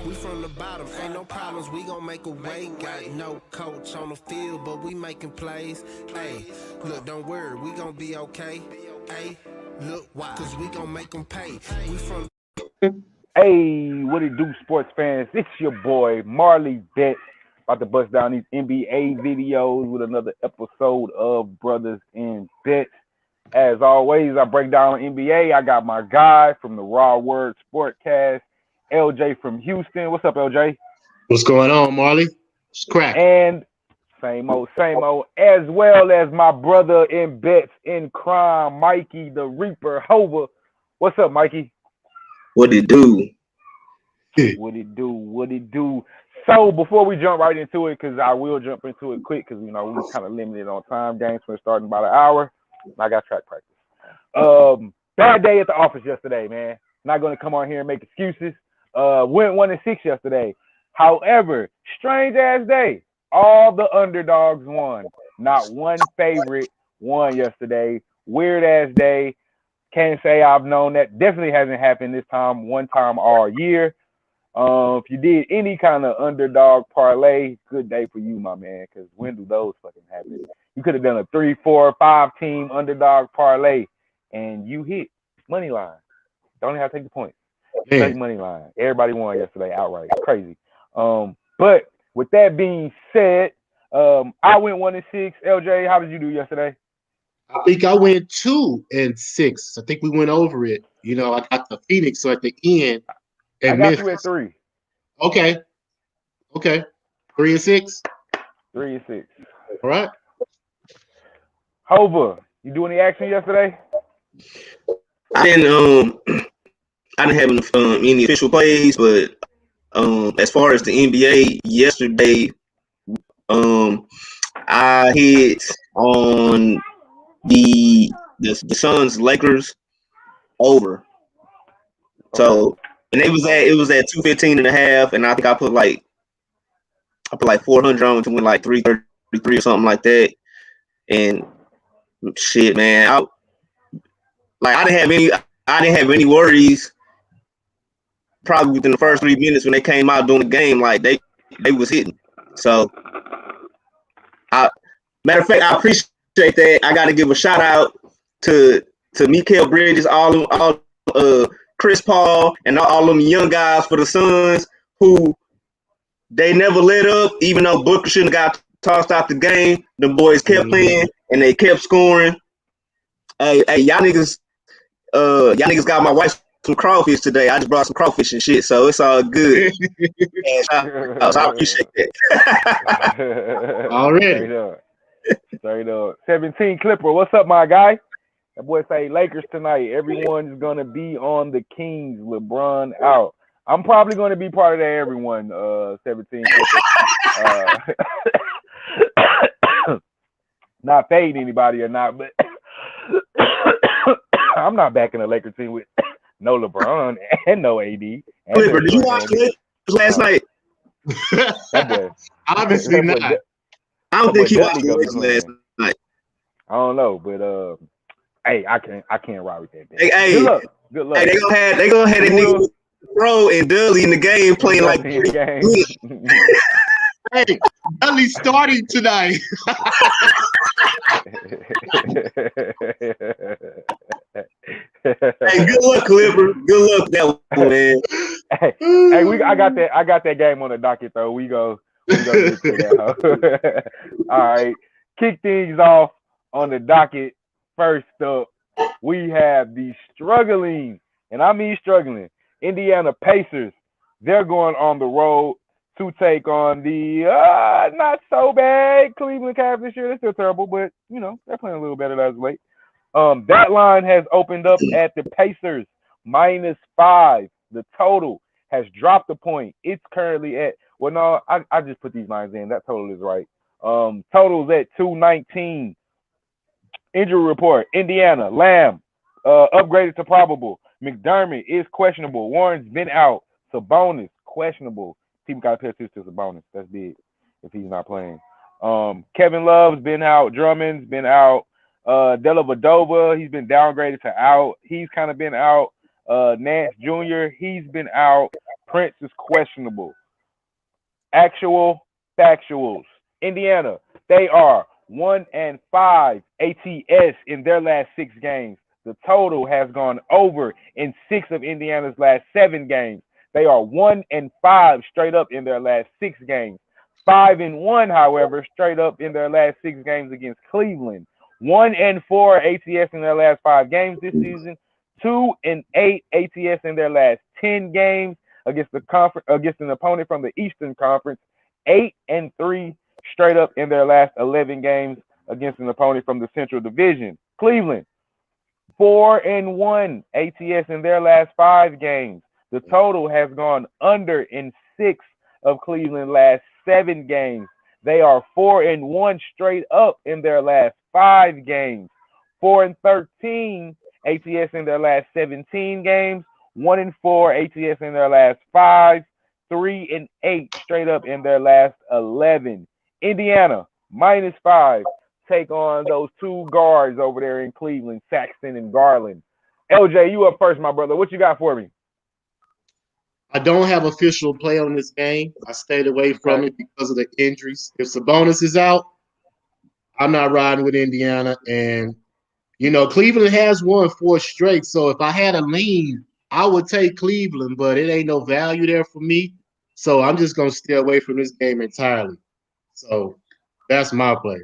We from the bottom, ain't no problems, we gon' make a way. Got no coach on the field, but we making plays. Hey, look, don't worry, we gon' be okay. Hey, look, why? Cause we gon' make them pay. We from Hey, what it do, sports fans? It's your boy Marley Bet, about to bust down these NBA videos with another episode of Brothers and Bets. As always, I break down NBA. I got my guy from the Raw Word Sportcast, LJ from Houston. What's up, LJ? What's going on, Marley? It's crack. And same old, as well as my brother in bets in crime, Mikey the Reaper Hova. What's up, Mikey? What it do? What it do? What it do? So before we jump right into it, because I will jump into it quick, because we're kind of limited on time. Games for starting about an hour. I got track practice. Bad day at the office yesterday, man. Not going to come on here and make excuses. Went 1-6 yesterday. However, strange ass day. All the underdogs won. Not one favorite won yesterday. Weird ass day. Can't say I've known that. Definitely hasn't happened this time. One time all year. If you did any kind of underdog parlay, good day for you, my man. Because when do those fucking happen? You could have done a 3, 4, 5 team underdog parlay, and you hit money line. Don't even have to take the points. Straight money line. Everybody won yesterday outright. Crazy. But with that being said, I went 1-6. LJ, how did you do yesterday? I think I went 2-6. I think we went over it. I got the Phoenix, so at the end, I got you at 3. Okay. 3-6. 3-6. All right. Hova, you do any action yesterday? I didn't have any official plays, but as far as the NBA yesterday, I hit on the Suns Lakers over. So and it was at 215.5, and I think I put like 400 on to win like 333 or something like that. And shit, man, I didn't have any worries. Probably within the first 3 minutes when they came out during the game, like they was hitting. So, matter of fact, I appreciate that. I got to give a shout out to Mikal Bridges, all Chris Paul, and all them young guys for the Suns who they never let up, even though Booker shouldn't have got tossed out the game. The boys kept playing and they kept scoring. Hey, y'all niggas got my wife some crawfish today. I just brought some crawfish and shit, so it's all good. So I appreciate that. Already. Straight up. 17 Clipper, what's up, my guy? That boy say Lakers tonight. Everyone's going to be on the Kings. LeBron out. I'm probably going to be part of that everyone, 17 Clipper. Not fading anybody or not, but I'm not backing the Lakers team with no LeBron and no AD. Clipper, did you watch it last night? That boy. Obviously not. I don't think he watched it last night. I don't know, but hey, I can't ride with that. Hey, good luck. Hey, they gonna have that nigga Bro and Dudley in the game playing like the game. Hey, Dudley starting tonight. Hey, good luck, Clipper. Good luck, that one, man. Hey, I got that game on the docket though. We go get to that. All right, kick things off on the docket. First up, we have the struggling, and I mean struggling, Indiana Pacers. They're going on the road to take on the not so bad Cleveland Cavs this year. They're still terrible, but they're playing a little better as of late. That line has opened up at the Pacers -5. The total has dropped a point. It's currently at I just put these lines in. That total is right. Total's at 219. Injury report: Indiana, Lamb upgraded to probable. McDermott is questionable. Warren's been out. Sabonis questionable. People got to pay attention to Sabonis. That's big if he's not playing. Kevin Love's been out. Drummond's been out. Dellavedova, he's been downgraded to out. He's kind of been out. Nance Jr., he's been out. Prince is questionable. Actual factuals. Indiana, they are 1-5 ATS in their last 6 games. The total has gone over in 6 of Indiana's last 7 games. They are 1-5 straight up in their last 6 games. 5-1, however, straight up in their last 6 games against Cleveland. 1-4 ATS in their last 5 games this season. 2-8 ATS in their last 10 games against an opponent from the Eastern Conference. 8-3 straight up in their last 11 games against an opponent from the Central Division. Cleveland, 4-1 ATS in their last 5 games. The total has gone under in 6 of Cleveland's last 7 games. They are 4-1 straight up in their last 5 games. 4-13 ATS in their last 17 games. 1-4 ATS in their last 5. 3-8 straight up in their last 11. Indiana, -5. Take on those 2 guards over there in Cleveland, Saxton and Garland. LJ, you up first, my brother. What you got for me? I don't have official play on this game. I stayed away from it because of the injuries. If Sabonis is out, I'm not riding with Indiana. And, Cleveland has won 4 straight. So if I had a lean, I would take Cleveland, but it ain't no value there for me. So I'm just going to stay away from this game entirely. So that's my play.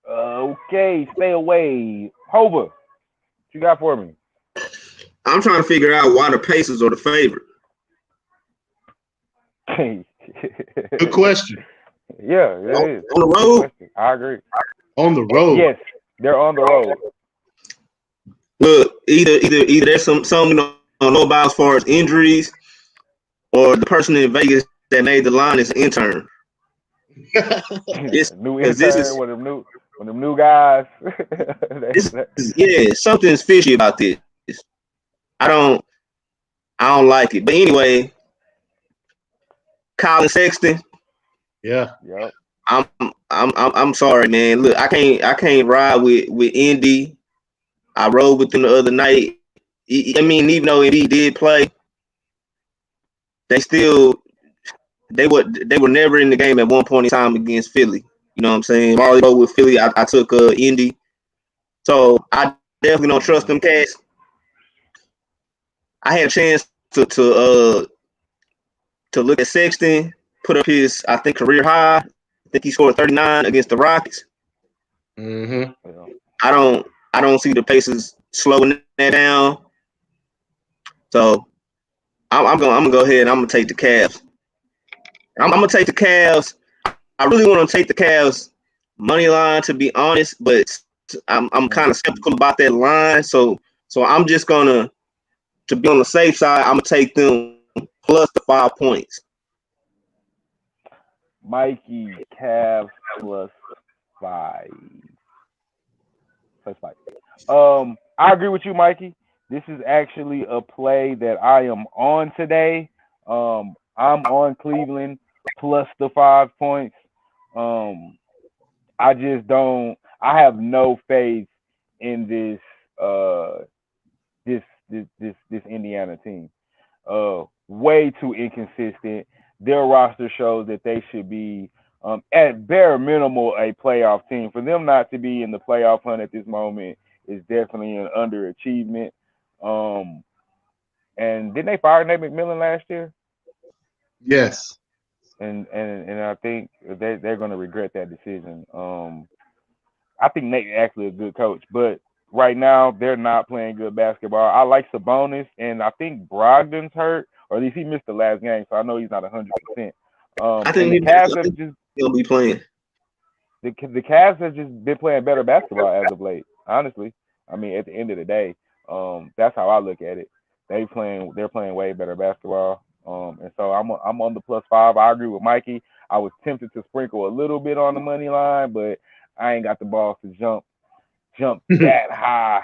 Okay, stay away. Hova, what you got for me? I'm trying to figure out why the Pacers are the favorite. Good question. Yeah, it is. On the road? I agree. On the road. Yes, they're on the road. Look, either there's some you don't know about as far as injuries, or the person in Vegas that made the line is an intern. New intern with them new guys. Something's fishy about this. I don't like it. But anyway, Colin Sexton. Yeah. Yep. I'm sorry, man. Look, I can't ride with Indy. I rode with them the other night. I mean, even though Indy did play, they were never in the game at one point in time against Philly. You know what I'm saying? Marley rode with Philly. I took Indy. So I definitely don't trust them cats. I had a chance to look at Sexton, put up his, I think, career high. I think he scored 39 against the Rockets. Mm-hmm. I don't see the Pacers slowing that down. So I'm gonna go ahead and I'm gonna take the Cavs. I'm gonna take the Cavs. I really want to take the Cavs money line, to be honest, but I'm kind of skeptical about that line. So I'm just gonna, to be on the safe side, I'm gonna take them plus the 5 points. Mikey, Cavs +5. I agree with you, Mikey. This is actually a play that I am on today. I'm on Cleveland plus the 5 points. I just don't. I have no faith in this this Indiana team. Way too inconsistent. Their roster shows that they should be at bare minimal a playoff team. For them not to be in the playoff hunt at this moment is definitely an underachievement. And didn't they fire Nate McMillan last year? Yes. And I think they're going to regret that decision. I think Nate's actually a good coach, but right now they're not playing good basketball. I like Sabonis, and I think Brogdon's hurt, or at least he missed the last game, so I know he's not 100%. I think the Cavs he'll be playing. The Cavs have just been playing better basketball as of late. Honestly, I mean, at the end of the day, that's how I look at it. They're playing way better basketball. And so I'm on the +5. I agree with Mikey. I was tempted to sprinkle a little bit on the money line, but I ain't got the balls to jump that high.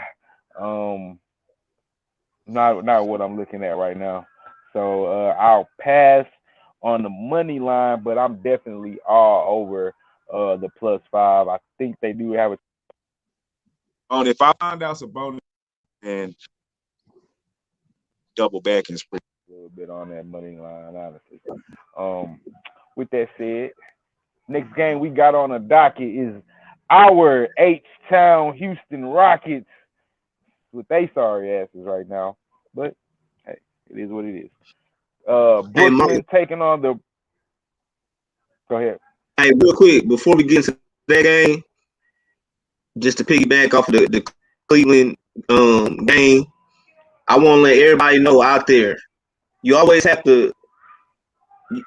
Not what I'm looking at right now. So I'll pass on the money line, but I'm definitely all over the +5. I think they do have a. If I find out Sabonis and double back and spread. A little bit on that money line, honestly. With that said, next game we got on the docket is our H-Town Houston Rockets with they sorry asses right now. But hey, it is what it is. Hey, Brooklyn taking on the. Go ahead. Hey, real quick, before we get into that game, just to piggyback off of the Cleveland game, I want to let everybody know out there, you always have to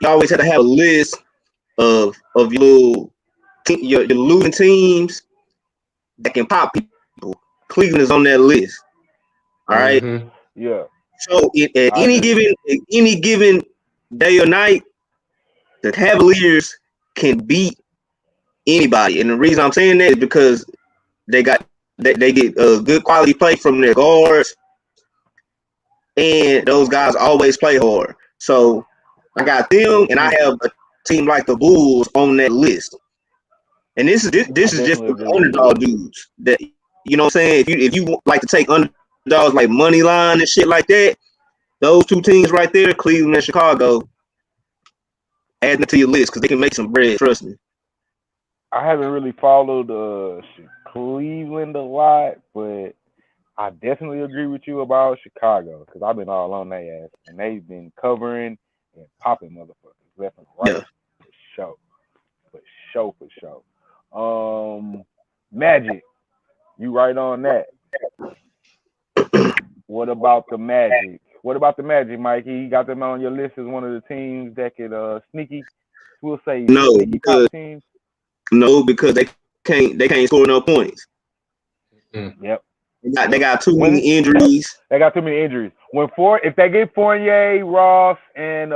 have a list of your losing teams that can pop people. Cleveland is on that list. All right. Mm-hmm. Yeah. So at any given day or night, the Cavaliers can beat anybody. And the reason I'm saying that is because they get good quality play from their guards, and those guys always play hard. So I got them, and I have a team like the Bulls on that list. And this is just for the underdog dudes. That you know what I'm saying. If you like to take underdogs like money line and shit like that, those two teams right there, Cleveland and Chicago, add them to your list because they can make some bread. Trust me. I haven't really followed Cleveland a lot, but I definitely agree with you about Chicago because I've been all on their ass and they've been covering and popping motherfuckers left and right. Yeah. For sure. Magic, you right on that. What about the Magic? Mikey? You got them on your list as one of the teams that could sneaky. We'll say sneaky top teams. No, because they can't score no points. Yep. They got too many injuries. If they get Fournier, Ross, and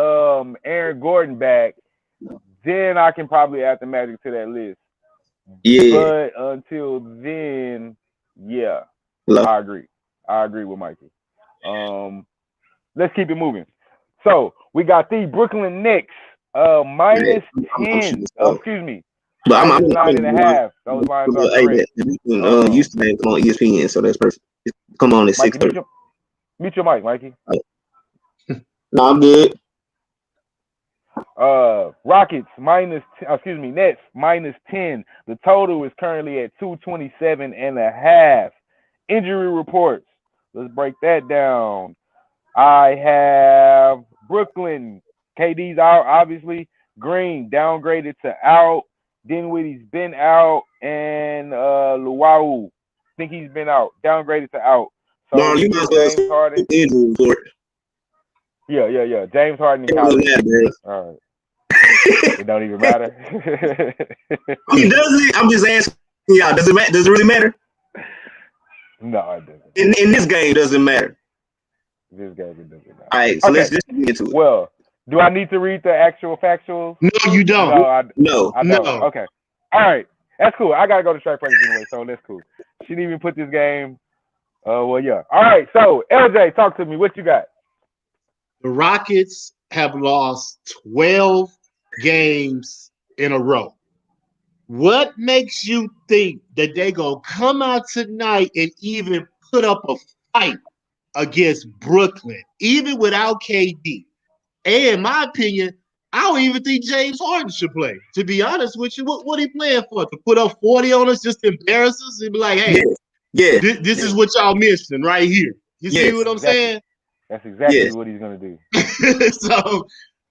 Aaron Gordon back, then I can probably add the Magic to that list. Yeah. But until then, yeah. Hello? I agree with Mikey. Let's keep it moving. So we got the Brooklyn Knicks minus 10. Excuse me. But I'm 9.5. Those lines are correct. Used to come on ESPN, so that's perfect. Come on at 6:30. Mute your mic, Mikey. No, I'm good. Nets minus 10. The total is currently at 227.5. Injury reports. Let's break that down. I have Brooklyn. KD's out, obviously. Green downgraded to out. Dinwiddie's been out, and Luau, think he's been out, downgraded to out. So Marley, you must have James Harden. Injury report. Yeah. James Harden and Kyrie. All right. It don't even matter. I mean, does it? I'm just asking y'all. Does it matter? Does it really matter? No, it doesn't. In this game, doesn't matter. This game, it doesn't matter. All right, so let's just get into it. Well, do I need to read the actual factuals? No, you don't. No, I don't. Okay. All right. That's cool. I got to go to track practice anyway, so that's cool. She didn't even put this game. Well, yeah. All right. So, LJ, talk to me. What you got? The Rockets have lost 12 games in a row. What makes you think that they going to come out tonight and even put up a fight against Brooklyn, even without KD? And in my opinion, I don't even think James Harden should play. To be honest with you, what he playing for? To put up 40 on us, just to embarrass us and be like, hey, this is what y'all missing right here. You see what I'm saying? That's exactly what he's going to do. So,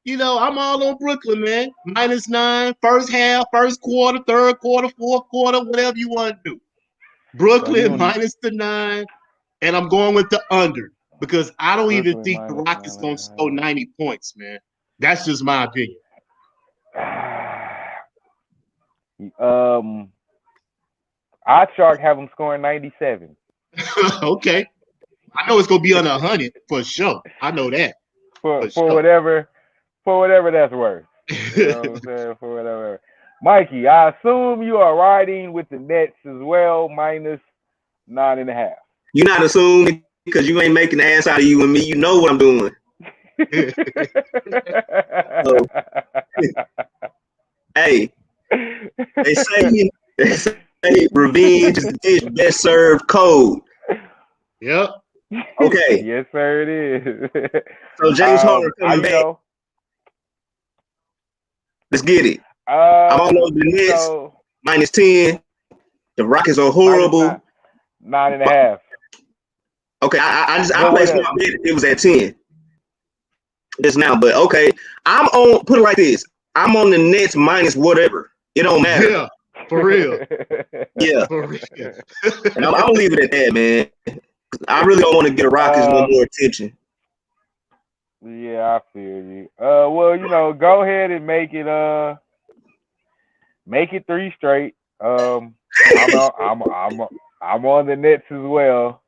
I'm all on Brooklyn, man. -9, first half, first quarter, third quarter, fourth quarter, whatever you want to do. Brooklyn -9, and I'm going with the under. Because I don't even think the Rockets going to score 90 points, man. That's just my opinion. Odd Shark have them scoring 97. Okay. I know it's going to be under 100 for sure. I know that. For whatever that's worth. You know what I'm saying? For whatever. Mikey, I assume you are riding with the Nets as well, -9.5. You're not assuming because you ain't making the ass out of you and me. You know what I'm doing. Hey, they say revenge is the dish best served cold. Yep. Okay. Yes, sir, it is. So James Harden coming you back. know, Let's get it. I'm all over the you Nets. know, -10. The Rockets are minus horrible. 9.5. Okay, I Well, what placed else? my bet. It was at 10 just now, but okay. I'm on. Put it like this. I'm on the Nets minus whatever. It don't matter. Yeah, for real. Yeah, For real. and I'm gonna leave it at that, man. I really don't want to get the Rockets no more attention. Yeah, I feel you. Well, you know, go ahead and make it 3 straight. I'm on the Nets as well.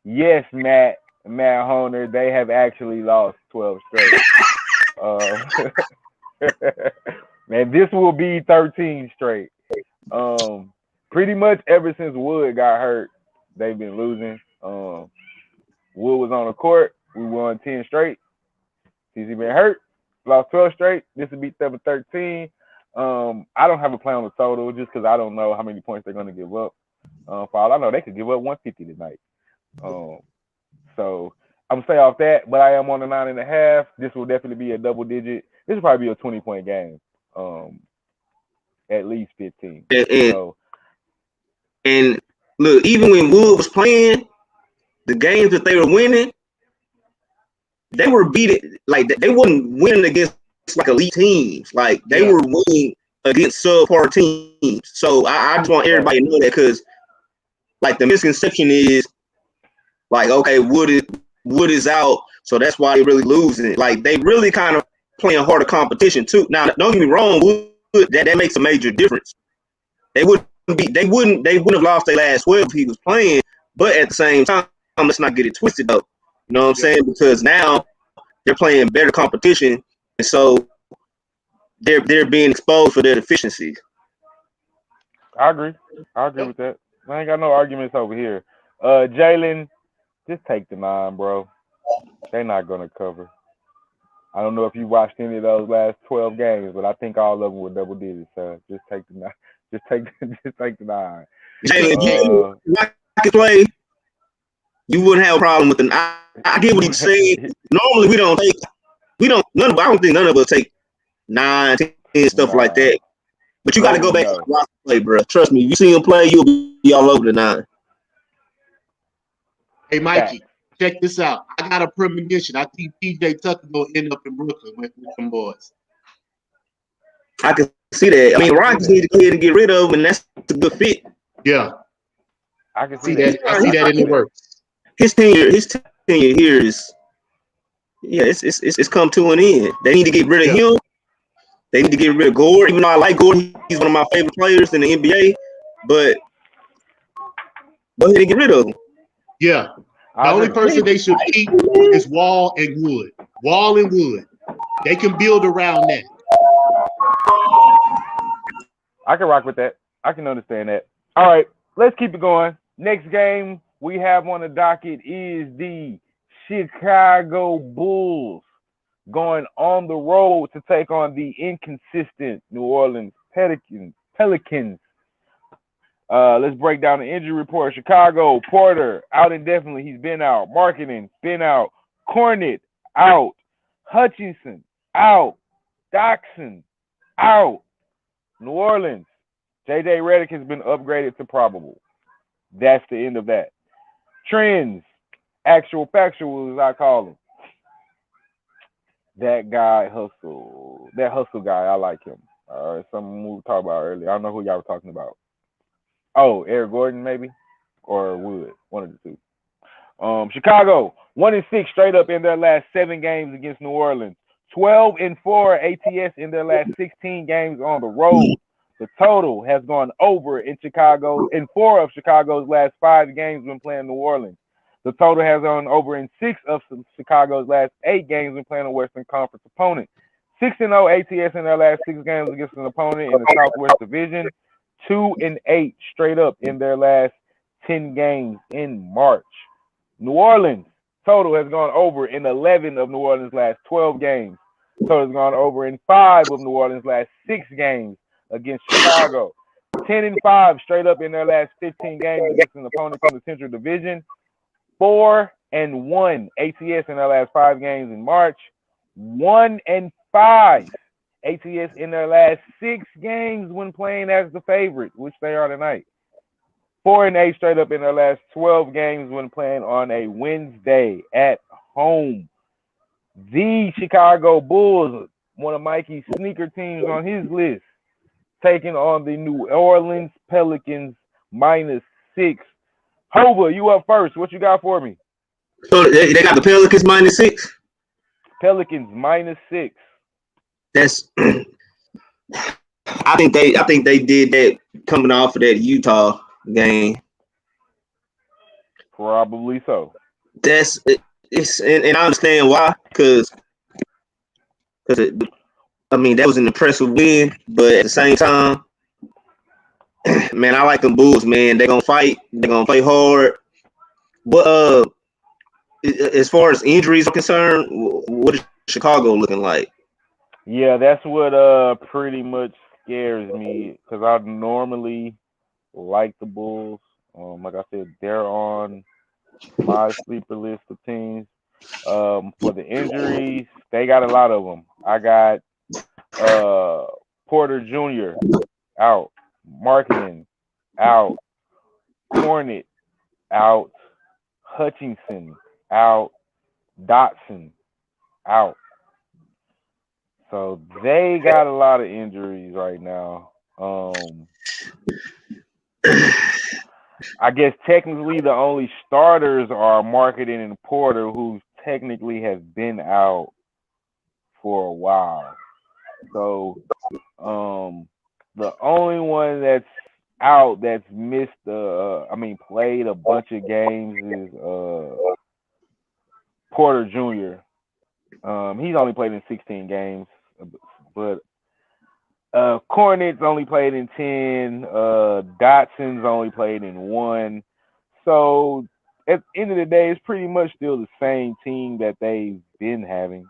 Yes, Matt Honer, they have actually lost 12 straight. And this will be 13 straight. Pretty much ever since Wood got hurt, they've been losing. Wood was on the court. We won 10 straight. He's been hurt. Lost 12 straight. This would be 7-13. I don't have a plan on the total just because I don't know how many points they're going to give up. For all I know, they could give up 150 tonight. So I'm gonna stay off that, but I am on the 9.5. This will definitely be a double digit. This will probably be a 20-point game. At least 15. And look, even when Wood was playing, the games that they were winning, they were beating, like they wasn't winning against like elite teams. Like they were winning against subpar teams. So I just want everybody to know that, because like the misconception is like, okay, Wood is out, so that's why they're really losing. Like they really kind of playing harder competition too. Now, don't get me wrong, Wood, that makes a major difference. They wouldn't have lost their last 12 if he was playing, but at the same time, let's not get it twisted though. You know what I'm saying? Because now they're playing better competition, and so they're being exposed for their deficiencies. I agree with that. I ain't got no arguments over here. Jalen, just take the 9, bro. They're not gonna cover. I don't know if you watched any of those last 12 games, but I think all of them were double digits. So just take the 9. Just take the 9. Jalen, if I could play, you wouldn't have a problem with the. I get what he's saying. Normally, I don't think none of us take 9, 10, stuff like that. But you got to go back to the play, bro. Trust me, if you see him play, you'll be all over the 9. Hey, Mikey, check this out. I got a premonition. I think PJ Tucker gonna end up in Brooklyn with them boys. I can see that. I mean, Rockets need to go ahead and get rid of him, and that's a good fit. Yeah, I can see that. I see that in the works. His tenure here is, it's come to an end. They need to get rid of him. They need to get rid of Gordon. Even though I like Gordon, he's one of my favorite players in the NBA. But go ahead and get rid of him. Yeah. The only person they should keep is Wall and Wood. Wall and Wood. They can build around that. I can rock with that. I can understand that. All right, let's keep it going. Next game we have on the docket is the Chicago Bulls going on the road to take on the inconsistent New Orleans Pelicans. Let's break down the injury report. Chicago, Porter, out indefinitely. He's been out. Marketing, been out. Cornet, out. Hutchinson, out. Doxson, out. New Orleans, J.J. Redick has been upgraded to probable. That's the end of that. Trends, actual factual, as I call him. That guy, Hustle. That Hustle guy, I like him. Something we talked about earlier. I don't know who y'all were talking about. Oh, Eric Gordon, maybe? Or Wood. One of the two. Chicago, 1-6 straight up in their last 7 games against New Orleans. 12-4 ATS in their last 16 games on the road. The total has gone over in 4 of Chicago's last 5 games when playing New Orleans. The total has gone over in 6 of Chicago's last 8 games when playing a Western Conference opponent. 6-0 ATS in their last 6 games against an opponent in the Southwest Division. 2-8 straight up in their last 10 games in March. New Orleans total has gone over in 11 of New Orleans' last 12 games. Total has gone over in 5 of New Orleans' last 6 games against Chicago. 10-5 straight up in their last 15 games against an opponent from the Central Division. 4-1 ATS in their last 5 games in March. 1-5 ATS in their last 6 games when playing as the favorite, which they are tonight. 4-8 straight up in their last 12 games when playing on a Wednesday at home. The Chicago Bulls, one of Mikey's sneaker teams on his list, taking on the New Orleans Pelicans -6. Hova, you up first. What you got for me? So they got the Pelicans -6. Pelicans -6. That's I think they did that coming off of that Utah game. Probably so. It's and I understand why, because I mean that was an impressive win, but at the same time, man, I like them Bulls, man. They're gonna fight, they're gonna play hard. But as far as injuries are concerned, what is Chicago looking like? Yeah, that's what pretty much scares me because I normally like the Bulls. Like I said, they're on my sleeper list of teams. For the injuries, they got a lot of them. I got Porter Jr. out, Marketing out, Cornet out, Hutchinson out, Dotson out. So they got a lot of injuries right now. I guess technically the only starters are Marketing and Porter, who technically have been out for a while. So the only one that's out that's missed played a bunch of games is Porter Jr. He's only played in 16 games, but Cornet's only played in 10. Dotson's only played in 1. So at the end of the day, it's pretty much still the same team that they've been having,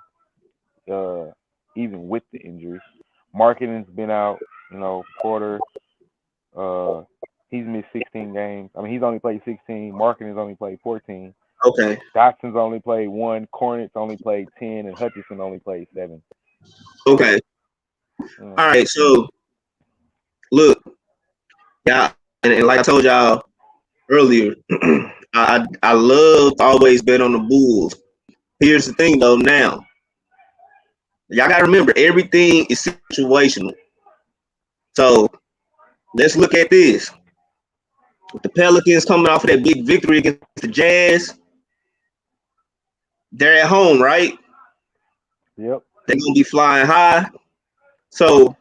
even with the injuries. Marketing's been out. Porter, he's missed 16 games. I mean, he's only played 16. Marketing's only played 14. Okay. Dotson's only played 1. Cornet's only played 10, and Hutchinson only played 7. Okay. All right. So, look, yeah, and like I told y'all earlier, I love to always bet on the Bulls. Here's the thing, though. Now, y'all gotta remember everything is situational. So let's look at this. With the Pelicans coming off of that big victory against the Jazz, they're at home, right? Yep. They're gonna be flying high. So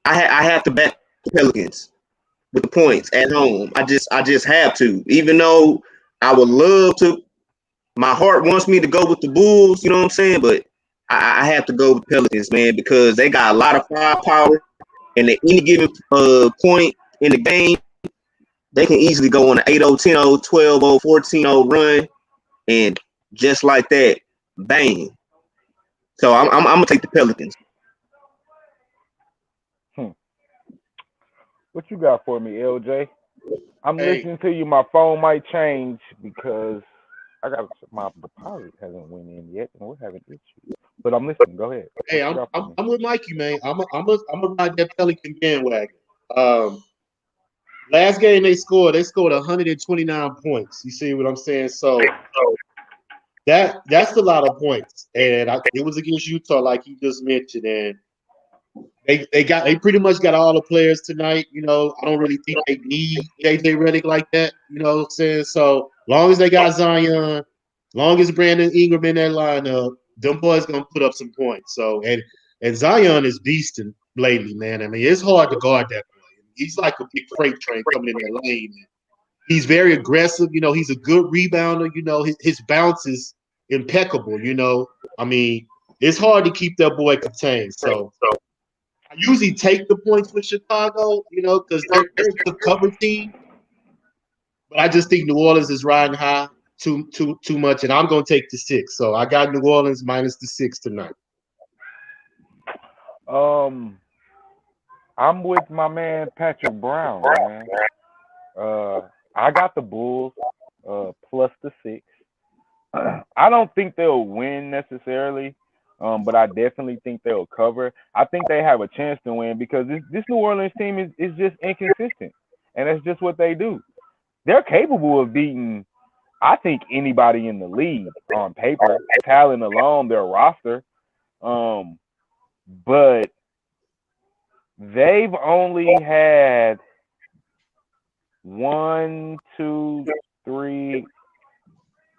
I have to bet the Pelicans with the points at home. I just have to, even though I would love to. My heart wants me to go with the Bulls, you know what I'm saying? But I have to go with the Pelicans, man, because they got a lot of firepower, and at any given point in the game, they can easily go on an 8-0, 10-0, 12-0, 14-0 run, and just like that, bang. So I'm gonna take the Pelicans. What you got for me, LJ? I'm listening to you. My phone might change because my deposit hasn't went in yet, and we're having issues. But I'm listening. Go ahead. Hey, I'm with Mikey, man. I'm a ride that Pelican bandwagon. Last game they scored 129 points. You see what I'm saying? So that's a lot of points, and it was against Utah, like you just mentioned, and they pretty much got all the players tonight. I don't really think they need JJ Redick like that. You know what I'm saying? So long as they got Zion, long as Brandon Ingram in that lineup, them boys gonna put up some points. So and Zion is beasting lately, man. I mean, it's hard to guard that boy. He's like a big freight train coming in that lane. He's very aggressive. He's a good rebounder. His bounce is impeccable. I mean, it's hard to keep that boy contained. So I usually take the points with Chicago, because they're a cover team. But I just think New Orleans is riding high too much, and I'm going to take the 6. So I got New Orleans minus the 6 tonight. I'm with my man Patrick Brown, man. I got the Bulls. plus the 6. I don't think they'll win necessarily, but I definitely think they'll cover. I think they have a chance to win because this New Orleans team is just inconsistent, and that's just what they do. They're capable of beating, I think, anybody in the league on paper, talent alone, their roster. But they've only had 1, 2, 3.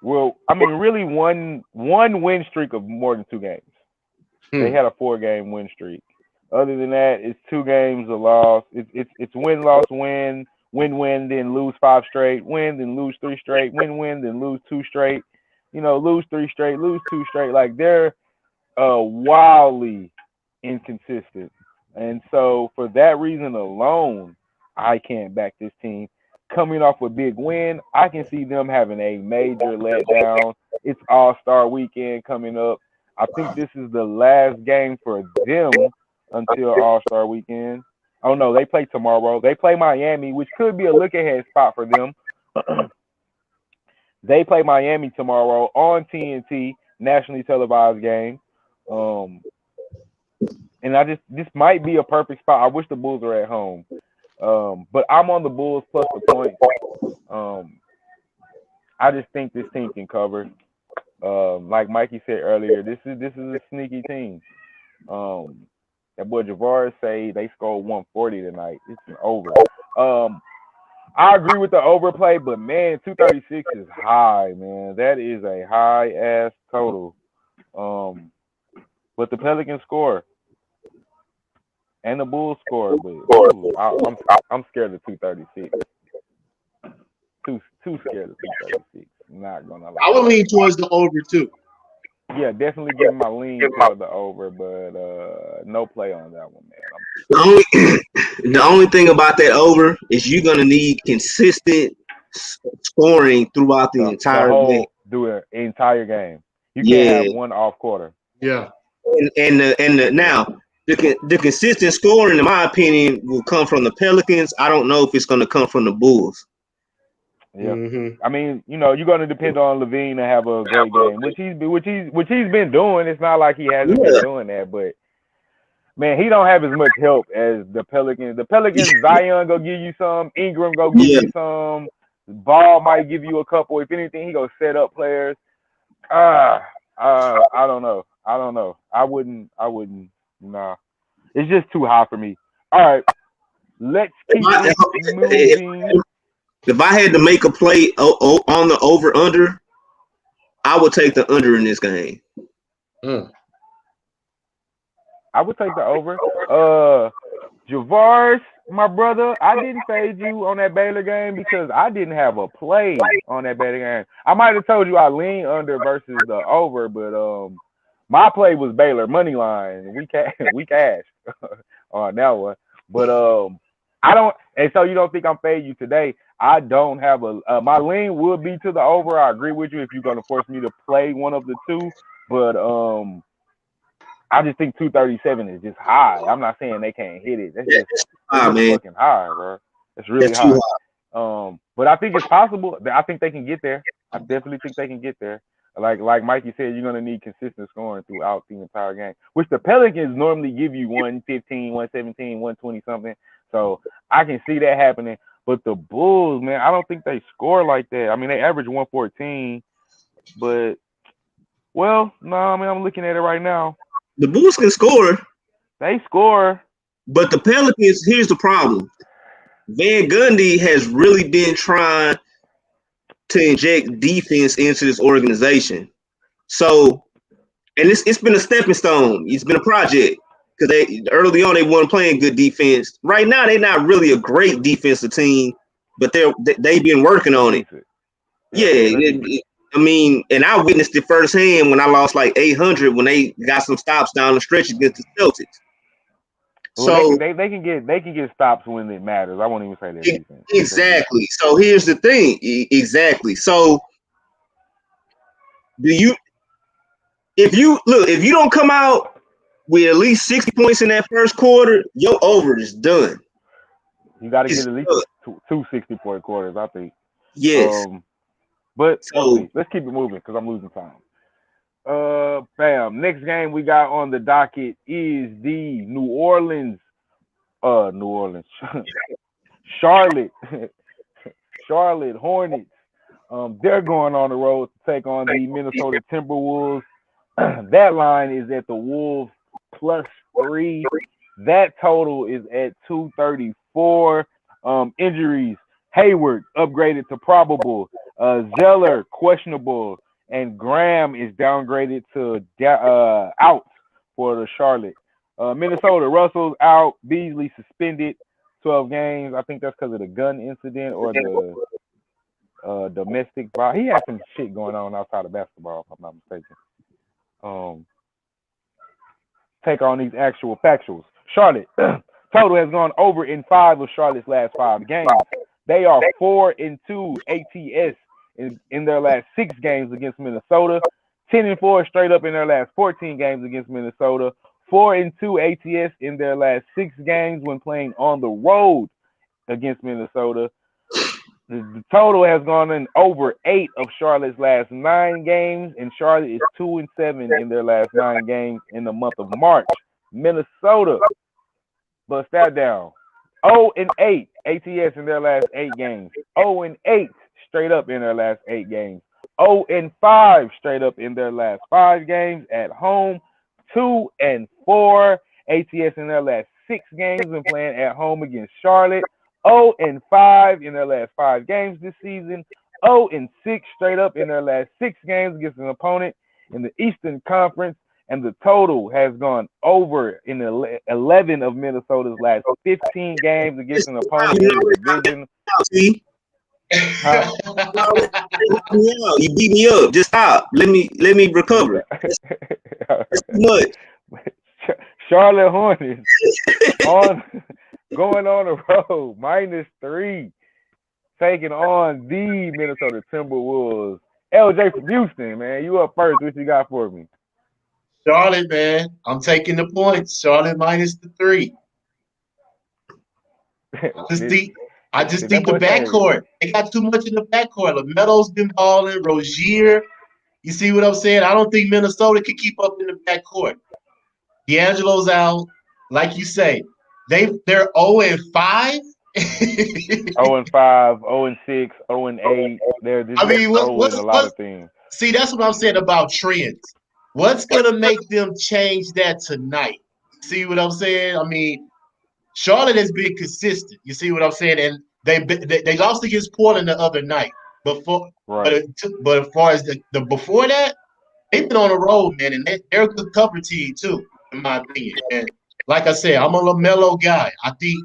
Well, I mean, really one win streak of more than 2 games. They had a 4-game win streak. Other than that, it's 2 games a loss. It's win, loss, win, then lose 5 straight, win, then lose 3 straight, win, then lose 2 straight. Lose 3 straight, lose 2 straight. Like they're wildly inconsistent, and so for that reason alone, I can't back this team. Coming off a big win, I can see them having a major letdown. It's All-Star weekend coming up. I think this is the last game for them until All-Star weekend. Oh no, they play tomorrow. They play Miami, which could be a look-ahead spot for them. They play Miami tomorrow on TNT, nationally televised game. And this might be a perfect spot. I wish the Bulls were at home. But I'm on the Bulls plus the points. I just think this team can cover. Like Mikey said earlier, this is a sneaky team. That boy Javaris say they scored 140 tonight. It's an over. I agree with the overplay, but man, 236 is high, man. That is a high ass total. But the Pelicans score. And the Bulls score, but ooh, I'm scared of 236. Too scared of 236. Not gonna lie. I would lean towards the over too. Yeah, definitely giving my lean toward the over, but no play on that one, man. The only thing about that over is you're gonna need consistent scoring throughout the entire game. Do the entire game. You can't have one off quarter. Yeah. Now the consistent scoring, in my opinion, will come from the Pelicans. I don't know if it's going to come from the Bulls. Yeah, I mean, you're going to depend on Levine to have a great game, which he's been doing. It's not like he hasn't been doing that, but man, he don't have as much help as the Pelicans. The Pelicans, Zion go give you some, Ingram go give you some, Ball might give you a couple. If anything, he go set up players. I don't know. I wouldn't. Nah, it's just too high for me. All right, let's keep moving. If I had to make a play on the over under, I would take the under in this game. I would take the over. Javaris, my brother, I didn't fade you on that Baylor game because I didn't have a play on that Baylor game. I might have told you I lean under versus the over, but my play was Baylor money line. We cashed on that one, but I don't. And so you don't think I'm fading you today? I don't have my lean would be to the over. I agree with you if you're gonna force me to play one of the two, but I just think 237 is just high. I'm not saying they can't hit it. That's just fucking high, bro. It's really high. But I think it's possible. I think they can get there. I definitely think they can get there. Like Mikey said, you're gonna need consistent scoring throughout the entire game, which the Pelicans normally give you 115, 117, 120 something. So I can see that happening. But the Bulls, man, I don't think they score like that. I mean, they average 114, but well, no, I mean, I'm looking at it right now. The Bulls can score. They score. But the Pelicans, here's the problem. Van Gundy has really been trying to inject defense into this organization. So, and it's been a stepping stone. It's been a project because early on they weren't playing good defense. Right now they're not really a great defensive team, but they've been working on it. I mean, and I witnessed it firsthand when I lost like 800 when they got some stops down the stretch against the Celtics. Well, so they can get stops when it matters. I won't even say that. Exactly. So here's the thing. Exactly. So if you don't come out with at least 60 points in that first quarter, your over is done. You got to get at least two 60-point quarters, I think. Yes. But So let's keep it moving because I'm losing time. Bam. Next game we got on the docket is the New Orleans, Charlotte, Charlotte Hornets. They're going on the road to take on the Minnesota Timberwolves. That line is at the Wolves +3. That total is at 234. Injuries: Hayward upgraded to probable, Zeller questionable, and Graham is downgraded to out for the Charlotte. Minnesota: Russell's out, Beasley suspended 12 games. I think that's because of the gun incident or the domestic violence. He had some shit going on outside of basketball, if I'm not mistaken. Take on these actual factuals. Charlotte total has gone over in 5 of Charlotte's last 5 games. They are 4-2 ATS in their last 6 games against Minnesota. 10-4 straight up in their last 14 games against Minnesota. 4-2 ATS in their last 6 games when playing on the road against Minnesota. The total has gone in over 8 of Charlotte's last 9 games, and Charlotte is 2-7 in their last 9 games in the month of March. Minnesota, bust that down. 0-8 ATS in their last 8 games. 0-8 straight up in their last 8 games. 0-5 straight up in their last 5 games at home. 2-4 ATS in their last 6 games when playing at home against Charlotte. 0-5 in their last 5 games this season. 0-6 straight up in their last 6 games against an opponent in the Eastern Conference. And the total has gone over in 11 of Minnesota's last 15 games against an opponent in the division. see, you beat me up. Just stop. Let me recover. It's too much. Charlotte Hornets going on the road, -3, taking on the Minnesota Timberwolves. LJ from Houston, man, you up first. What you got for me? Charlotte, man. I'm taking the points. Charlotte -3. I just think the backcourt. They got too much in the backcourt. LaMelo's been balling. Rozier. You see what I'm saying? I don't think Minnesota can keep up in the backcourt. D'Angelo's out. Like you say, they're 0-5. 0-5, 0-6, 0-8. They're just what's a lot of things. See, that's what I'm saying about trends. What's gonna make them change that tonight? See what I'm saying? I mean, Charlotte has been consistent. You see what I'm saying? And they lost against Portland the other night. But as far as the before that, they've been on the road, man, and they're a good cover team too, in my opinion. And like I said, I'm a LaMelo guy. I think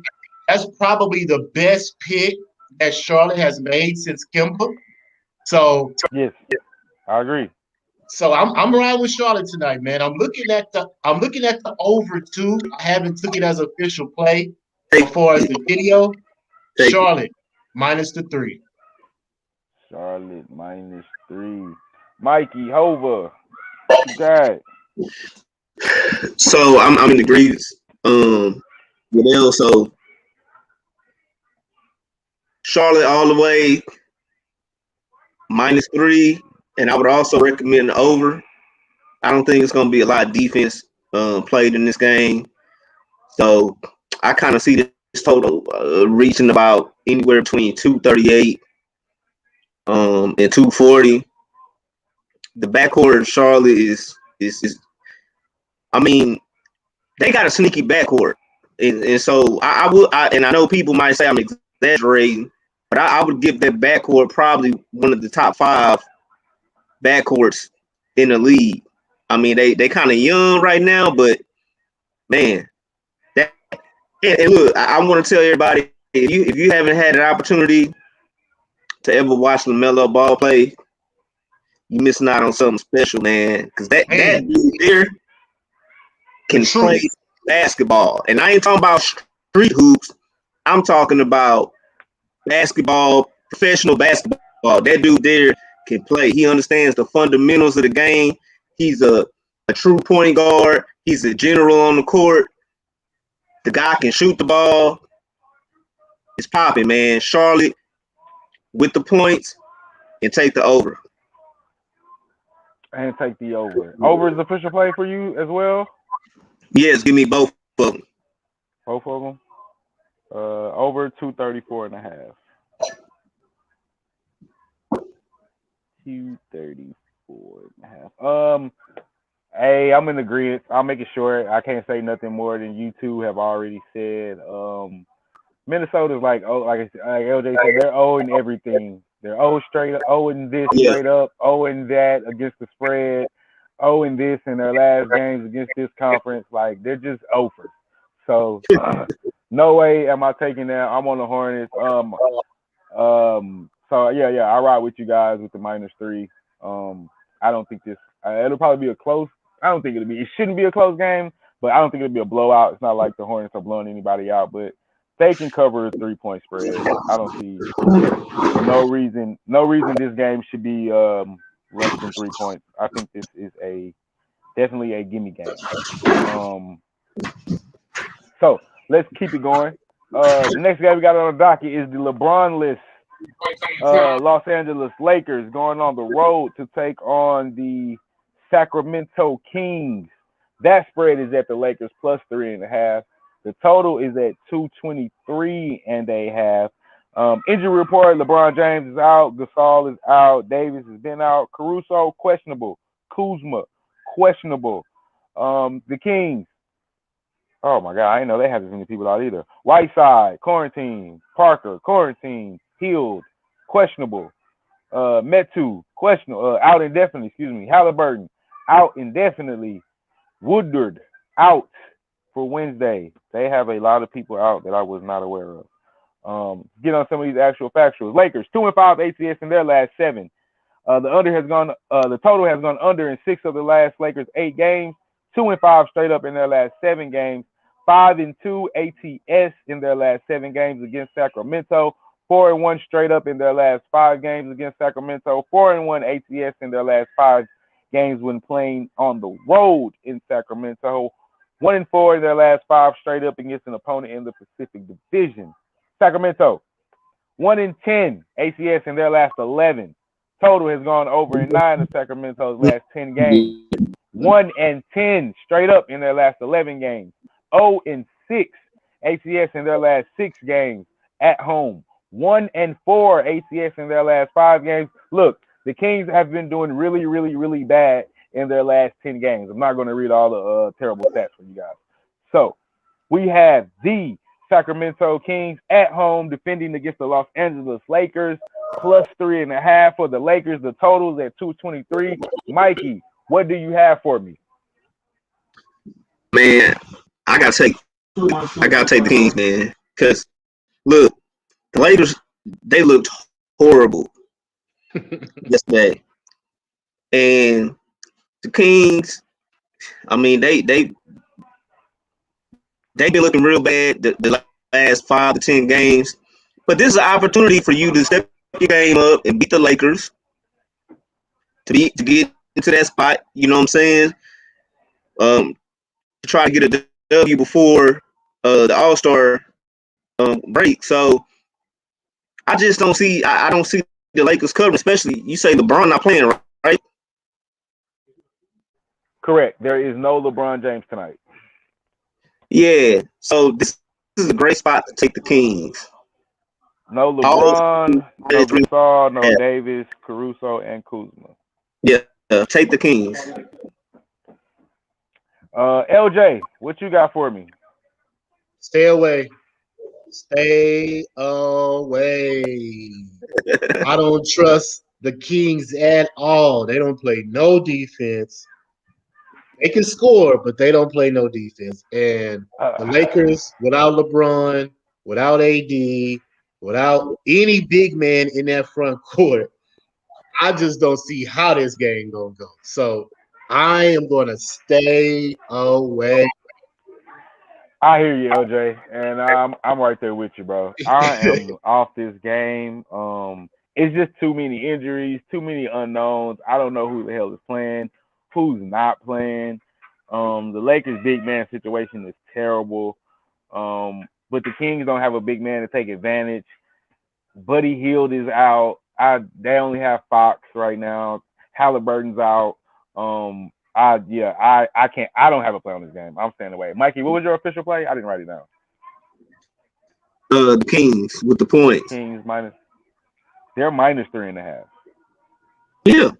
that's probably the best pick that Charlotte has made since Kemba. So yes, I agree. So I'm riding with Charlotte tonight, man. I'm looking at the over 2. I haven't took it as official play as far as the video. Charlotte -3. Charlotte -3. Mikey, Hova, what you got? So I'm in agreement with L. So Charlotte all the way -3. And I would also recommend the over. I don't think it's going to be a lot of defense played in this game. So I kind of see this total reaching about anywhere between 238 and 240. The backcourt of Charlotte is I mean, they got a sneaky backcourt. And so I know people might say I'm exaggerating, but I would give that backcourt probably one of the top 5 backcourts in the league. I mean, they kind of young right now, but man, and look, I want to tell everybody, if you haven't had an opportunity to ever watch LaMelo ball play, you missing out on something special, man. Because that dude there can play basketball, and I ain't talking about street hoops. I'm talking about basketball, professional basketball. That dude there can play. He understands the fundamentals of the game. He's a true point guard. He's a general on the court. The guy can shoot the ball. It's popping, man. Charlotte with the points. and take the over. And take the over. Over is official play for you as well? Yes, give me both of them. Both of them? Over 234.5. 234.5. Hey, I'm in agreement. I'll make it short. I can't say nothing more than you two have already said. Minnesota's like LJ said, they're owing everything. They're straight up, owing this straight up, owing that against the spread, owing this in their last games against this conference. Like they're just over. So no way am I taking that. I'm on the Hornets. So yeah, I ride with you guys with the -3. I don't think this. It'll probably be a close. I don't think it'll be. It shouldn't be a close game, but I don't think it'll be a blowout. It's not like the Hornets are blowing anybody out, but they can cover a 3-point spread. I don't see no reason this game should be less than 3 points. I think this is definitely a gimme game. So let's keep it going. The next game we got on the docket is the LeBron list. Los Angeles Lakers going on the road to take on the Sacramento Kings. That spread is at the Lakers +3.5. The total is at 223.5. Injury report: LeBron James is out, Gasol is out, Davis has been out, Caruso questionable, Kuzma questionable. The Kings. Oh my God, I didn't know they had as many people out either. Whiteside quarantine, Parker quarantine, Hield questionable, Metu questionable, out indefinitely. Excuse me, Halliburton out indefinitely, Woodard out for Wednesday. They have a lot of people out that I was not aware of. Get on some of these actual factuals. Lakers 2-5 ATS in their last 7. The total has gone under in 6 of the last Lakers 8 games. 2-5 straight up in their last 7 games. 5-2 ATS in their last 7 games against Sacramento. 4-1 straight up in their last 5 games against Sacramento. 4-1 ATS in their last 5 games when playing on the road in Sacramento. 1-4 in their last 5 straight up against an opponent in the Pacific Division. Sacramento 1-10 ATS in their last 11. Total has gone over in 9 of Sacramento's last 10 games. 1-10 straight up in their last 11 games. 0-6 ATS in their last 6 games at home. 1-4 ATS in their last 5 games. Look, the Kings have been doing really, really, really bad in their last 10 games. I'm not going to read all the terrible stats for you guys. So we have the Sacramento Kings at home defending against the Los Angeles Lakers +3.5 for the Lakers. The total's at 223. Mikey, what do you have for me? Man, I gotta take the Kings, man. Cause look, the Lakers, they looked horrible yesterday, and the Kings, I mean, they've been looking real bad the last 5 to 10 games. But this is an opportunity for you to step your game up and beat the Lakers to get into that spot. You know what I'm saying? To try to get a W before the All-Star break. So I just don't see. I don't see the Lakers covering, especially you say LeBron not playing, right? Correct. There is no LeBron James tonight. Yeah. So this is a great spot to take the Kings. No LeBron, no Gasol, no Davis, Caruso, and Kuzma. Yeah, take the Kings. LJ, what you got for me? Stay away. Stay away. I don't trust the Kings at all. They don't play no defense. They can score, but they don't play no defense. And the Lakers, without LeBron, without AD, without any big man in that front court, I just don't see how this game gonna go. So I am gonna stay away. I hear you, LJ, and I'm right there with you, bro. I am off this game. It's just too many injuries, too many unknowns. I don't know who the hell is playing, who's not playing. The Lakers' big man situation is terrible. But the Kings don't have a big man to take advantage. Buddy Hield is out. They only have Fox right now. Halliburton's out. I can't. I don't have a play on this game. I'm staying away. Mikey, what was your official play? I didn't write it down. The Kings with the points. Kings minus. They're minus 3.5. Yeah.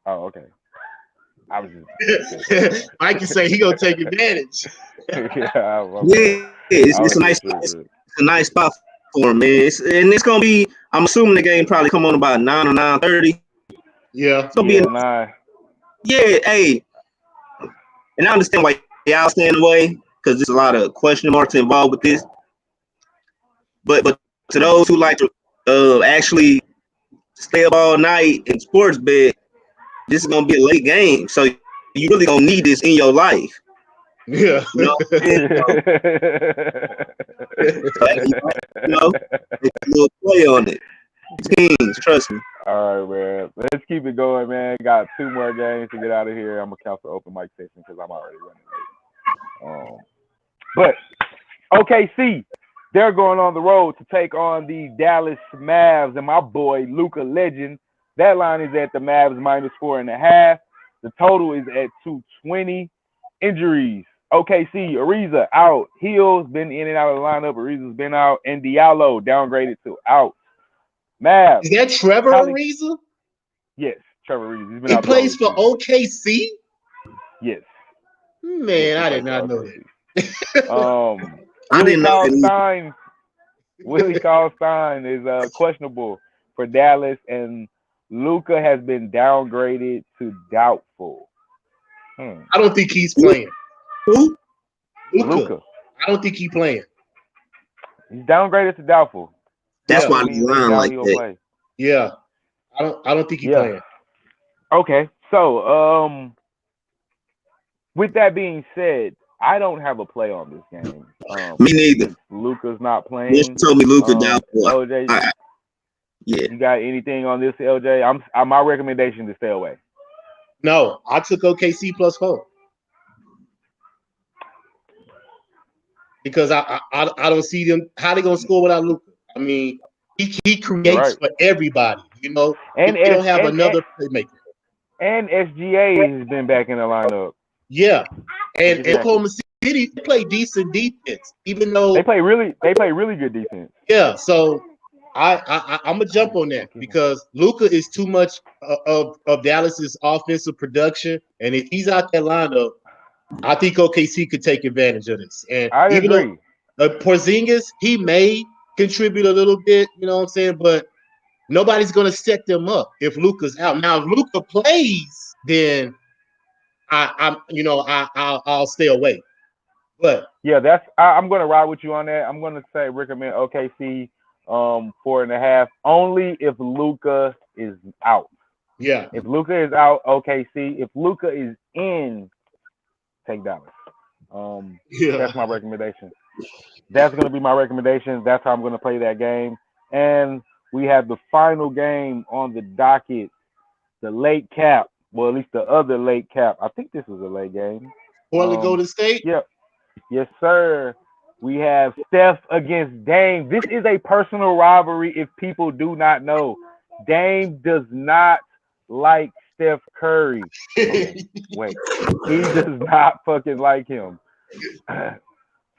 Oh, okay. I was just. Mikey say he gonna take advantage. It's a nice spot for him, man. It's gonna be. I'm assuming the game probably come on about 9 or 9:30. Yeah. It's gonna be 9. Yeah, hey, and I understand why y'all staying away because there's a lot of question marks involved with this. But to those who like to actually stay up all night and sports bet, this is gonna be a late game, so you really gonna need this in your life. Yeah. You know, make a little play on it. Kings, trust me. All right, man. Let's keep it going, man. Got 2 more games to get out of here. I'm gonna cancel open mic session because I'm already running late. But OKC, they're going on the road to take on the Dallas Mavs and my boy Luka Legend. That line is at the Mavs minus 4.5. The total is at 220. Injuries. OKC, Ariza out. Hill's been in and out of the lineup. Ariza's been out. And Diallo downgraded to out. Mavs. Is that Trevor Ariza? Yes, Trevor Ariza. He's been He out plays for OKC? Yes. Man, I did not know that. I didn't know that. Willie Cauley-Stein is questionable for Dallas, and Luka has been downgraded to doubtful. I don't think he's playing. Who? Luka. I don't think he's playing. He's downgraded to doubtful. That's why the line like that. Play. Yeah. I don't think he's playing. Okay. So, with that being said, I don't have a play on this game. Me neither. Luka's not playing. You told me Luka doubtful. LJ, yeah. You got anything on this, LJ? My recommendation to stay away. No, I took OKC plus 4 because I don't see them. How they gonna score without Luka? I mean, he creates for everybody, you know. And they don't have another playmaker. And SGA has been back in the lineup. Yeah, and Oklahoma City play decent defense, even though they play really good defense. Yeah, so I'm gonna jump on that because Luka is too much of Dallas's offensive production, and if he's out that lineup, I think OKC could take advantage of this. And I agree. Porzingis, he may contribute a little bit, you know what I'm saying, but nobody's gonna set them up if Luka's out. Now, if Luka plays, then I'll stay away. But yeah, I'm gonna ride with you on that. I'm gonna say recommend OKC 4.5 only if Luka is out. Yeah. If Luka is out, OKC. If Luka is in, take Dallas. That's my recommendation. That's gonna be my recommendation. That's how I'm gonna play that game. And we have the final game on the docket, the late cap. Well, at least the other late cap. I think this is a late game. Portland Golden State? Yep. Yes, sir. We have Steph against Dame. This is a personal rivalry if people do not know. Dame does not like Steph Curry. Wait. He does not fucking like him.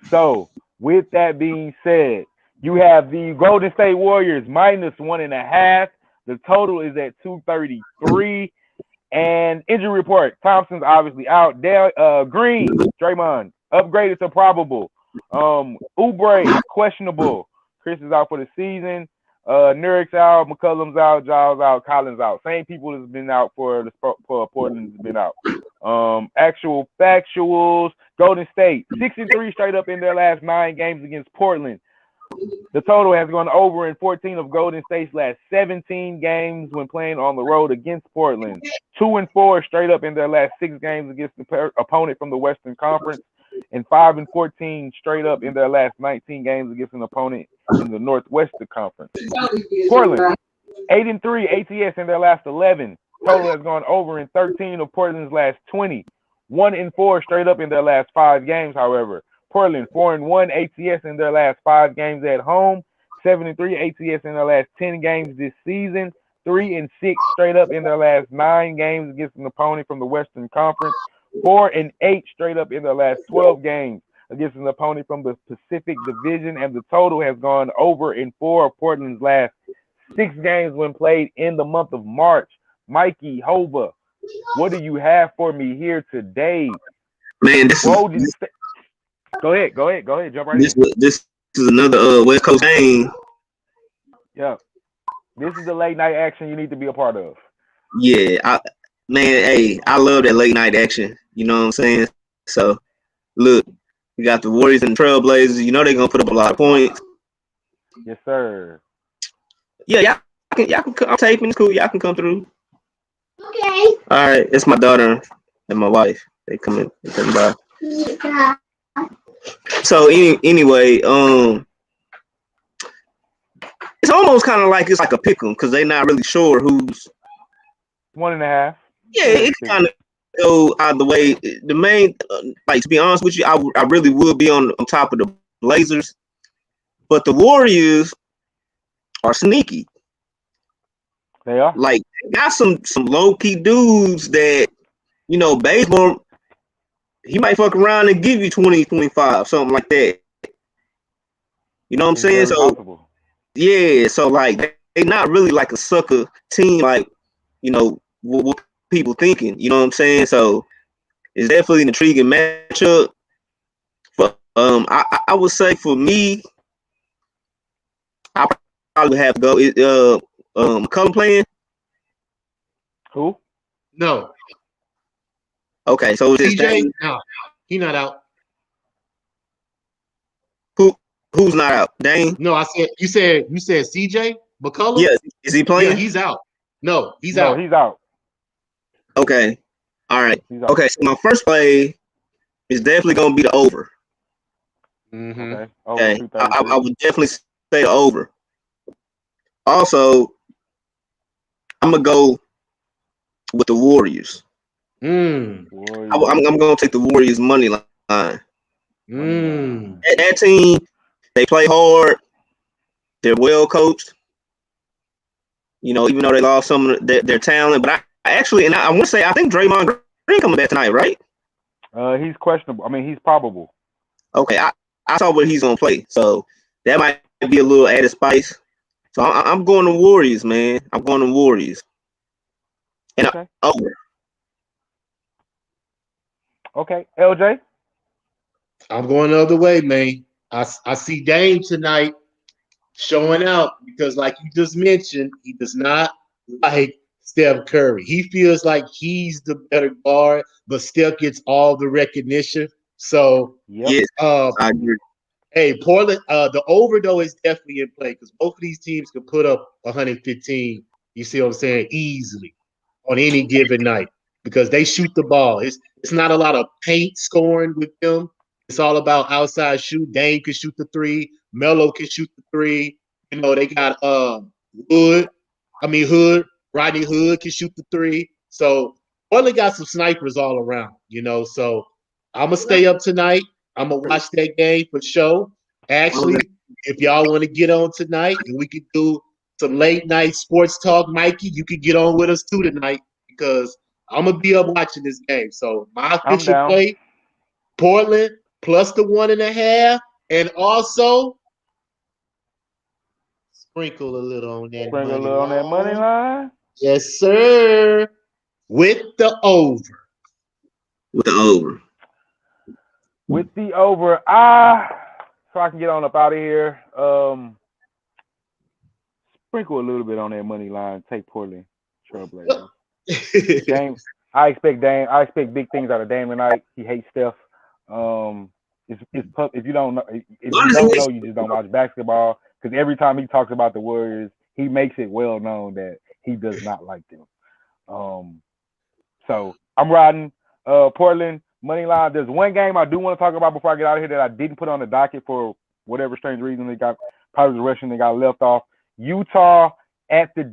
So, with that being said, you have the Golden State Warriors minus 1.5. The total is at 233. And injury report, Thompson's obviously out. Green, Draymond, upgraded to probable. Oubre, questionable. Chris is out for the season. Nurk's out, McCollum's out, Giles out, Collins out. Same people that's been out for Portland's been out. Actual factuals, Golden State, 6-3 straight up in their last 9 games against Portland. The total has gone over in 14 of Golden State's last 17 games when playing on the road against Portland. 2-4 straight up in their last 6 games against the opponent from the Western Conference, and 5-14 straight up in their last 19 games against an opponent in the Northwestern Conference. Portland, 8-3 ATS in their last 11. Total has gone over in 13 of Portland's last 20. 1-4 straight up in their last 5 games, however. Portland 4-1 ATS in their last 5 games at home. 7-3 ATS in their last 10 games this season. 3-6 straight up in their last 9 games against an opponent from the Western Conference. 4-8 straight up in their last 12 games against an opponent from the Pacific Division, and the total has gone over in 4 of Portland's last 6 games when played in the month of March. Mikey, Hova, what do you have for me here today? Man, Go ahead, jump right in. This is another West Coast game. Yeah, this is the late night action you need to be a part of. Yeah, I love that late night action. You know what I'm saying? So, look, you got the Warriors and Trailblazers. You know they're gonna put up a lot of points. Yes, sir. Yeah, y'all can. I'm taping. It's cool. Y'all can come through. Okay. All right, it's my daughter and my wife. They come in. They come by. Yeah. So anyway, it's almost kind of like it's like a pick 'em because they're not really sure who's 1.5. Yeah, it kind of go either way. The main, like to be honest with you, I really would be on top of the Blazers, but the Warriors are sneaky. They are. Like they got some low key dudes that baseball. He might fuck around and give you 20, 25, something like that. You know what I'm saying? So possible. Yeah, so like they not really like a sucker team, like what people thinking. You know what I'm saying? So it's definitely an intriguing matchup. But I would say for me, I probably have to go. McCollum playing? Who? No. Okay, so it's CJ? No, he not out. Who's not out? Dane? No, you said CJ McCollum? Yeah, is he playing? Yeah, he's out. No, he's No, out. he's out. Okay. All right. Okay, so my first play is definitely gonna be the over. Mm-hmm. Okay. I would definitely say the over. Also, I'm gonna go with the Warriors. Warriors. I'm gonna take the Warriors money line. That team, they play hard. They're well coached. Even though they lost some of their talent, but I want to say I think Draymond Green coming back tonight, right? He's questionable. I mean, he's probable. Okay, I saw what he's gonna play, so that might be a little added spice. So I'm going to Warriors, man. I'm going to Warriors. And okay. Over. Okay, LJ. I'm going the other way, man. I see Dame tonight showing out because, like you just mentioned, he does not like Steph Curry. He feels like he's the better guard, but Steph gets all the recognition. So, yes, I agree. Hey, Portland, the over though is definitely in play because both of these teams can put up 115. You see what I'm saying? Easily on any given night because they shoot the ball. It's not a lot of paint scoring with them. It's all about outside shoot. Dame can shoot the 3. Melo can shoot the 3. They got Hood. Rodney Hood can shoot the 3. So Portland got some snipers all around. So I'm gonna stay up tonight. I'm gonna watch that game for sure. Actually, if y'all want to get on tonight and we could do some late night sports talk, Mikey, you could get on with us too tonight because I'm gonna be up watching this game. So my official play, Portland plus the 1.5, and also sprinkle a little on that money line. Yes, sir. With the over. With the over. With the over. So I can get on up out of here. Sprinkle a little bit on that money line. Take Portland Trailblazers. Dame. I expect big things out of Dame tonight. He hates Steph. If you don't know, you just don't watch basketball. Because every time he talks about the Warriors, he makes it well known that he does not like them. So I'm riding Portland money line. There's one game I do want to talk about before I get out of here that I didn't put on the docket for whatever strange reason. They got probably the Russian. They got left off. Utah at the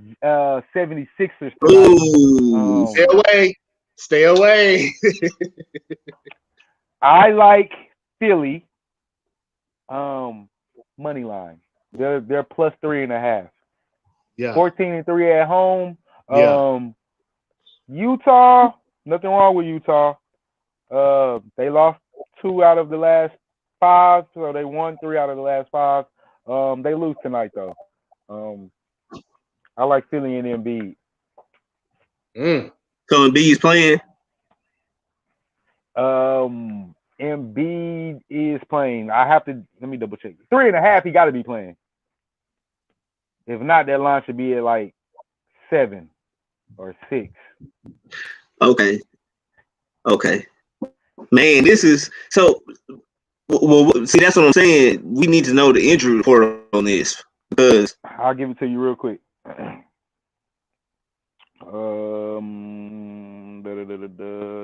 76ers tonight. Stay away. I like Philly money line. They're plus 3.5. Yeah. 14-3 at home. Yeah. Utah, nothing wrong with Utah. They lost 2 out of the last 5, so they won 3 out of the last 5. They lose tonight though. I like Philly and Embiid. So Embiid's playing. Embiid is playing. Let me double check. 3.5, he got to be playing. If not, that line should be at like 7 or 6. Okay. Man, this is so. Well, see, that's what I'm saying. We need to know the injury report on this because I'll give it to you real quick.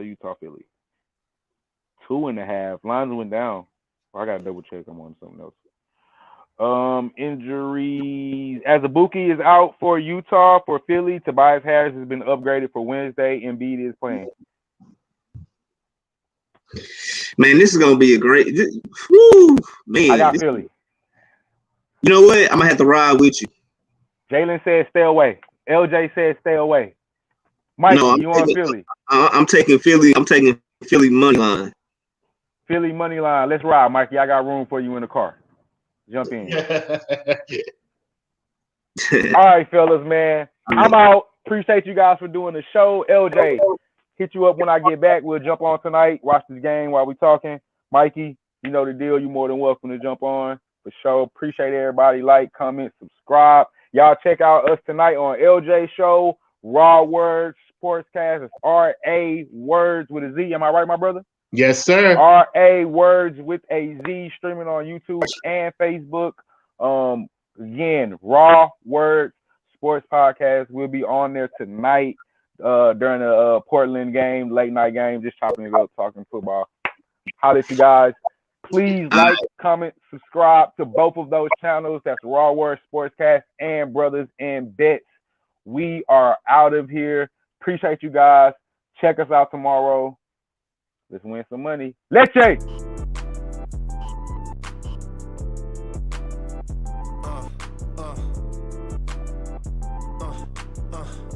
Utah Philly 2.5. Lines went down. I gotta double check. I'm on something else. Injuries. Azubuike is out for Utah. For Philly, Tobias Harris has been upgraded for Wednesday. Embiid is playing. man, this is gonna be a great. Whew, man, I got Philly. You know what? I'm gonna have to ride with you. Jalen said stay away. LJ said stay away. Mikey, you on Philly? I'm taking Philly. I'm taking Philly money line. Philly money line. Let's ride, Mikey. I got room for you in the car. Jump in. All right, fellas, man. I'm out. Appreciate you guys for doing the show. LJ, hit you up when I get back. We'll jump on tonight. Watch this game while we talking. Mikey, you know the deal. You're more than welcome to jump on for sure. Appreciate everybody. Like, comment, subscribe. Y'all check out us tonight on LJ Show, Raw Words Sportscast. It's R.A. Words with a Z. Am I right, my brother? Yes, sir. R.A. Words with a Z, streaming on YouTube and Facebook. Again, Raw Words Sports Podcast. We'll be on there tonight during the Portland game, late night game, just chopping it up, talking football. Holla at you guys. Please like, comment, subscribe to both of those channels. That's Raw Words Sportscast and Brothers and Bets. We are out of here. Appreciate you guys. Check us out tomorrow. Let's win some money. Let's